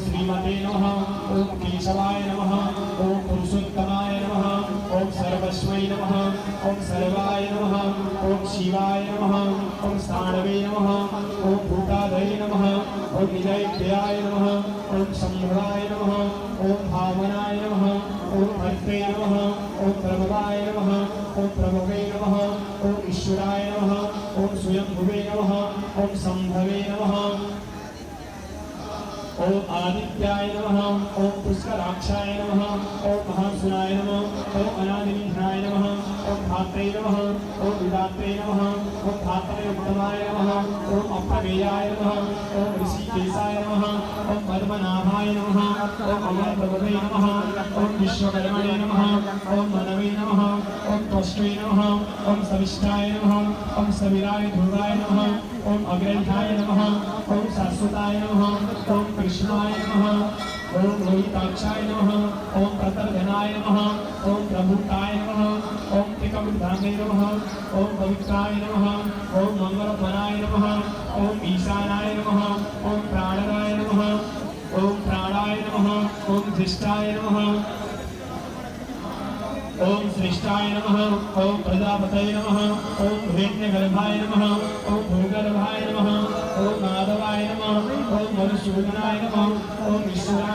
श्रीमते नमः। ओम केशवाय नमः। ओम पुरुषोत्तमाय नमः। ओम सर्वस्मै नमः। ओम सर्वाय नमः। ओम शिवाय नमः। ओम स्थाणवे नमः। ओम भूतादये नमः। ओम निजैत्याय नमः। ओम शंभवाय नमः। ओम भावनाय नमः। ओम भक्ते नमः। ओम प्रभवाय नमः। ओम प्रभवे नमः। ओम ईश्वराय नमः। ओम स्वयंभुवे नमः। ओम संभवे नमः। ओम आदित्याय नमः। ओम पुष्कराक्षाय नमः। ओम महासुराय नमः। ओम अनादिनिधनाय नमः। ओम धात्रे नमः। ओम विदात्रे नमः। ओम धात्रे उत्तमाय नमः। ओम अप्रमेयाय नमः। ओम ऋषिकेशाय नमः। ओम पद्मनाभाय नमः। ओम अमरप्रभवे नमः। ओम विश्वकर्मणे नमः। ओम मनवे नमः। ओम त्वष्ट्वे नमः। ओम सविष्ठाय नमः। ओम सविराय ध्रुवाय नमः। ओम अग्रंथाय नमः। ओम शाश्वताय नमः। ओम कृष्णाय नमः। ओम रोहिताक्षाय नमः। ओम प्रतर्धनाय नमः। ओम प्रभुताय नमः। ओम त्रिकमृताय नमः। ओम पवित्राय नमः। ओम मंगलपराय नमः। ओम ईशानाय नमः। ओम प्राणराय नमः। ओम प्राणाय नमः। ओम धृष्टाय नमः। ओम श्रेष्ठाय नमः। ओम प्रजापतये नमः। ओम हिरण्यगर्भाय नमः। ओम भूगर्भाय नमः। ओम माधवाय नमः। ओम मधुसूदनाय नमः। ओम ईश्वराय